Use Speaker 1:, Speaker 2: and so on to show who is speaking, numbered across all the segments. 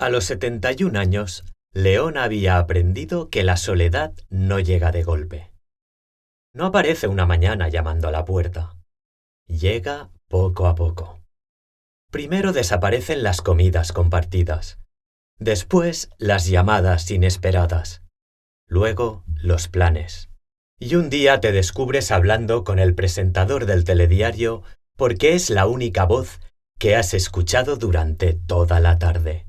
Speaker 1: A los 71 años, León había aprendido que la soledad no llega de golpe. No aparece una mañana llamando a la puerta. Llega poco a poco. Primero desaparecen las comidas compartidas. Después las llamadas inesperadas. Luego los planes. Y un día te descubres hablando con el presentador del telediario porque es la única voz que has escuchado durante toda la tarde.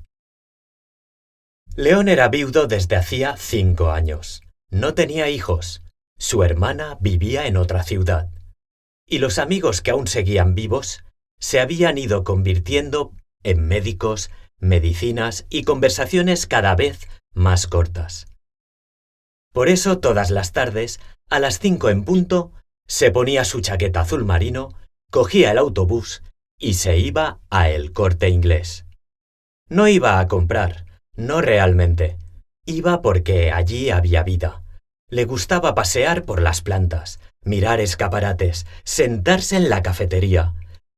Speaker 1: León era viudo desde hacía 5 años. No tenía hijos. Su hermana vivía en otra ciudad. Y los amigos que aún seguían vivos se habían ido convirtiendo en médicos, medicinas y conversaciones cada vez más cortas. Por eso todas las tardes, a las 5 en punto, se ponía su chaqueta azul marino, cogía el autobús y se iba a El Corte Inglés. No iba a comprar, no realmente. Iba porque allí había vida. Le gustaba pasear por las plantas, mirar escaparates, sentarse en la cafetería,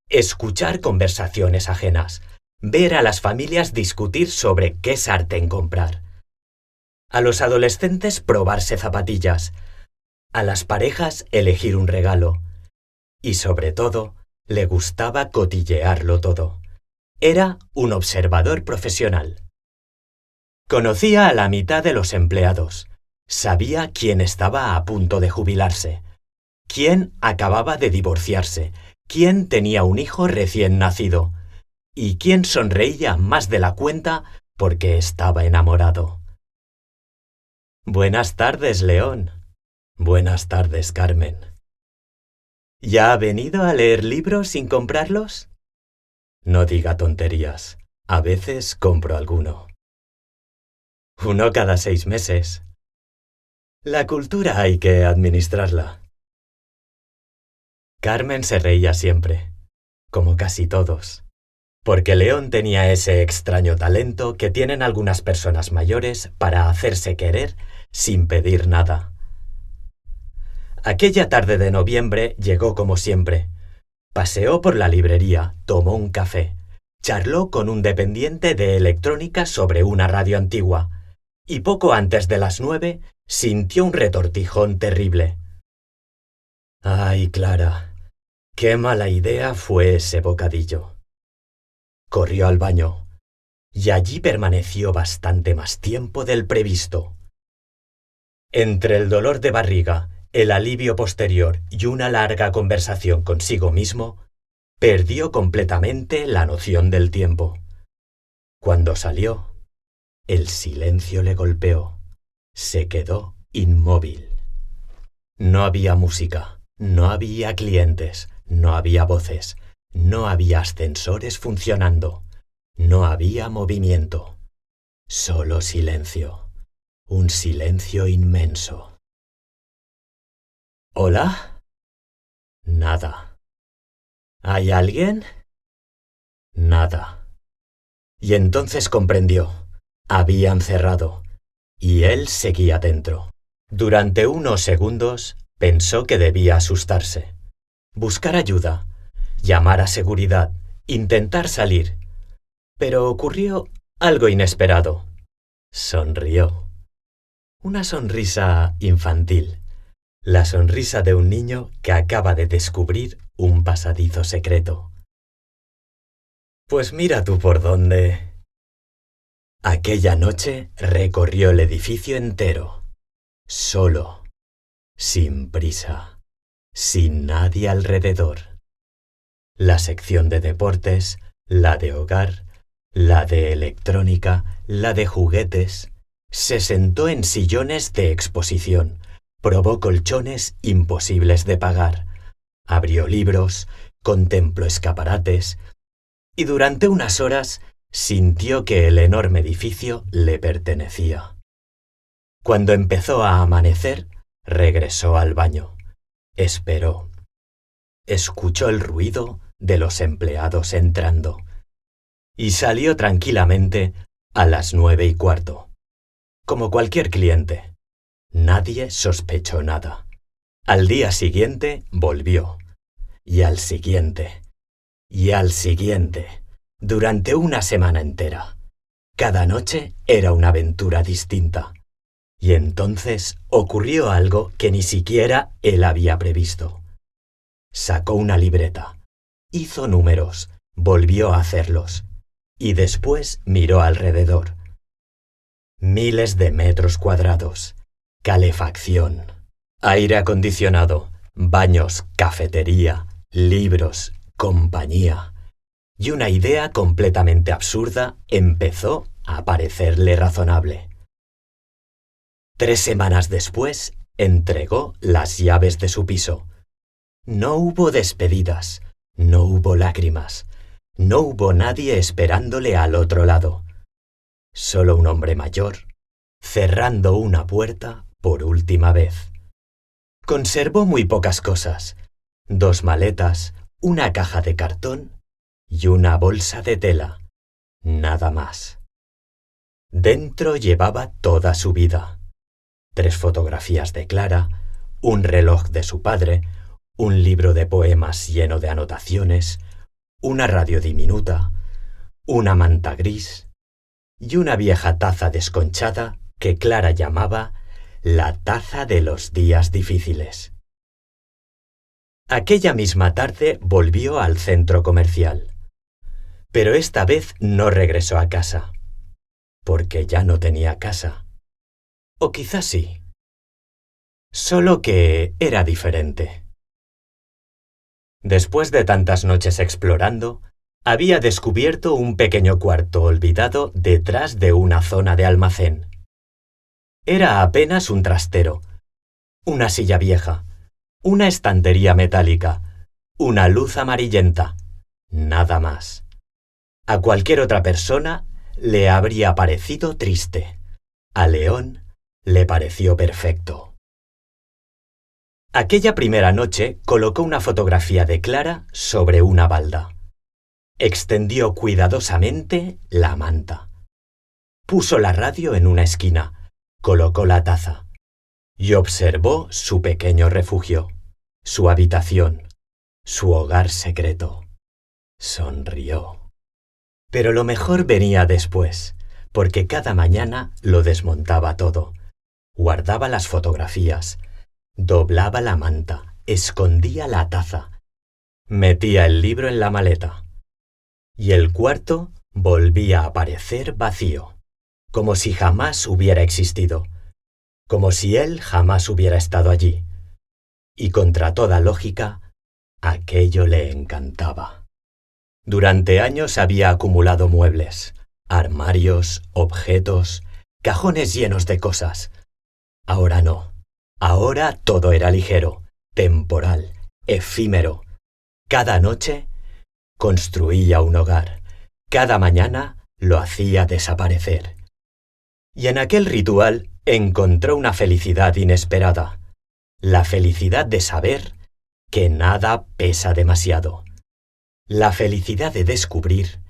Speaker 1: escuchar conversaciones ajenas, ver a las familias discutir sobre qué sartén comprar. A los adolescentes probarse zapatillas, a las parejas elegir un regalo. Y sobre todo, le gustaba cotillearlo todo. Era un observador profesional. Conocía a la mitad de los empleados. Sabía quién estaba a punto de jubilarse, quién acababa de divorciarse, quién tenía un hijo recién nacido y quién sonreía más de la cuenta porque estaba enamorado. Buenas tardes, León. Buenas tardes, Carmen. ¿Ya ha venido a leer libros sin comprarlos? No diga tonterías. A veces compro alguno. Uno cada 6 meses. La cultura hay que administrarla. Carmen se reía siempre, como casi todos, porque León tenía ese extraño talento que tienen algunas personas mayores para hacerse querer sin pedir nada. Aquella tarde de noviembre llegó como siempre. Paseó por la librería, tomó un café, charló con un dependiente de electrónica sobre una radio antigua, y poco antes de las 9 sintió un retortijón terrible. ¡Ay, Clara! ¡Qué mala idea fue ese bocadillo! Corrió al baño, y allí permaneció bastante más tiempo del previsto. Entre el dolor de barriga, el alivio posterior y una larga conversación consigo mismo, perdió completamente la noción del tiempo. Cuando salió, el silencio le golpeó. Se quedó inmóvil. No había música, no había clientes, no había voces, no había ascensores funcionando, no había movimiento. Solo silencio. Un silencio inmenso. ¿Hola? Nada. ¿Hay alguien? Nada. Y entonces comprendió. Habían cerrado. Y él seguía dentro. Durante unos segundos pensó que debía asustarse. Buscar ayuda. Llamar a seguridad. Intentar salir. Pero ocurrió algo inesperado. Sonrió. Una sonrisa infantil. La sonrisa de un niño que acaba de descubrir un pasadizo secreto. Pues mira tú por dónde. Aquella noche recorrió el edificio entero, solo, sin prisa, sin nadie alrededor. La sección de deportes, la de hogar, la de electrónica, la de juguetes. Se sentó en sillones de exposición. Probó colchones imposibles de pagar, abrió libros, contempló escaparates y durante unas horas sintió que el enorme edificio le pertenecía. Cuando empezó a amanecer, regresó al baño. Esperó. Escuchó el ruido de los empleados entrando y salió tranquilamente a las 9:15, como cualquier cliente. Nadie sospechó nada. Al día siguiente volvió. Y al siguiente. Y al siguiente. Durante una semana entera. Cada noche era una aventura distinta. Y entonces ocurrió algo que ni siquiera él había previsto. Sacó una libreta, hizo números, volvió a hacerlos, y después miró alrededor. Miles de metros cuadrados, calefacción, aire acondicionado, baños, cafetería, libros, compañía. Y una idea completamente absurda empezó a parecerle razonable. 3 semanas después, entregó las llaves de su piso. No hubo despedidas, no hubo lágrimas, no hubo nadie esperándole al otro lado. Solo un hombre mayor, cerrando una puerta por última vez. Conservó muy pocas cosas: 2 maletas, una caja de cartón y una bolsa de tela. Nada más. Dentro llevaba toda su vida: 3 fotografías de Clara, un reloj de su padre, un libro de poemas lleno de anotaciones, una radio diminuta, una manta gris y una vieja taza desconchada que Clara llamaba la taza de los días difíciles. Aquella misma tarde volvió al centro comercial, pero esta vez no regresó a casa, porque ya no tenía casa. O quizás sí. Solo que era diferente. Después de tantas noches explorando, había descubierto un pequeño cuarto olvidado detrás de una zona de almacén. Era apenas un trastero, una silla vieja, una estantería metálica, una luz amarillenta, nada más. A cualquier otra persona le habría parecido triste. A León le pareció perfecto. Aquella primera noche colocó una fotografía de Clara sobre una balda. Extendió cuidadosamente la manta. Puso la radio en una esquina, colocó la taza y observó su pequeño refugio, su habitación, su hogar secreto. Sonrió. Pero lo mejor venía después, porque cada mañana lo desmontaba todo. Guardaba las fotografías, doblaba la manta, escondía la taza, metía el libro en la maleta. Y el cuarto volvía a aparecer vacío, como si jamás hubiera existido, como si él jamás hubiera estado allí. Y contra toda lógica, aquello le encantaba. Durante años había acumulado muebles, armarios, objetos, cajones llenos de cosas. Ahora no. Ahora todo era ligero, temporal, efímero. Cada noche construía un hogar. Cada mañana lo hacía desaparecer. Y en aquel ritual encontró una felicidad inesperada. La felicidad de saber que nada pesa demasiado. La felicidad de descubrir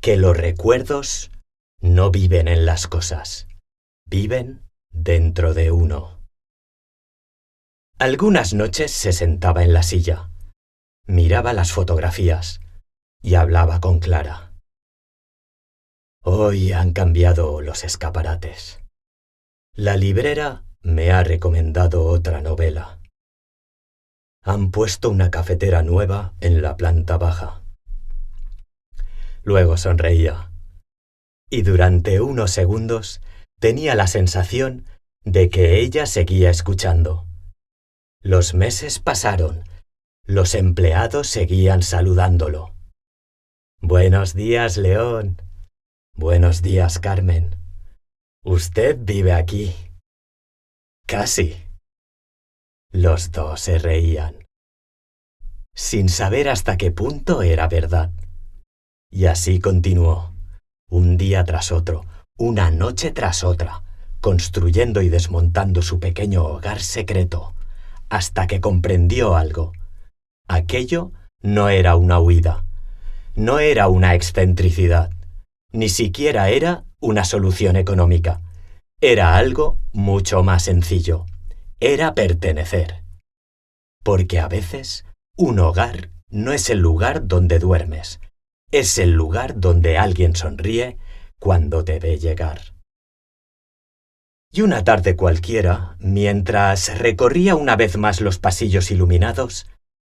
Speaker 1: que los recuerdos no viven en las cosas, viven dentro de uno. Algunas noches se sentaba en la silla, miraba las fotografías y hablaba con Clara. Hoy han cambiado los escaparates. La librera me ha recomendado otra novela. Han puesto una cafetera nueva en la planta baja. Luego sonreía, y durante unos segundos tenía la sensación de que ella seguía escuchando. Los meses pasaron, los empleados seguían saludándolo. Buenos días, León. Buenos días, Carmen. Usted vive aquí. Casi. Los dos se reían, sin saber hasta qué punto era verdad. Y así continuó, un día tras otro, una noche tras otra, construyendo y desmontando su pequeño hogar secreto, hasta que comprendió algo. Aquello no era una huida, no era una excentricidad, ni siquiera era una solución económica. Era algo mucho más sencillo. Era pertenecer. Porque a veces un hogar no es el lugar donde duermes, es el lugar donde alguien sonríe cuando debe llegar. Y una tarde cualquiera, mientras recorría una vez más los pasillos iluminados,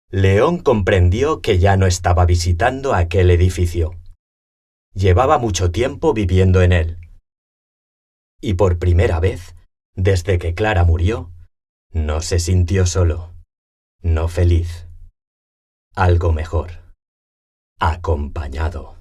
Speaker 1: León comprendió que ya no estaba visitando aquel edificio. Llevaba mucho tiempo viviendo en él. Y por primera vez, desde que Clara murió, no se sintió solo, no feliz. Algo mejor. Acompañado.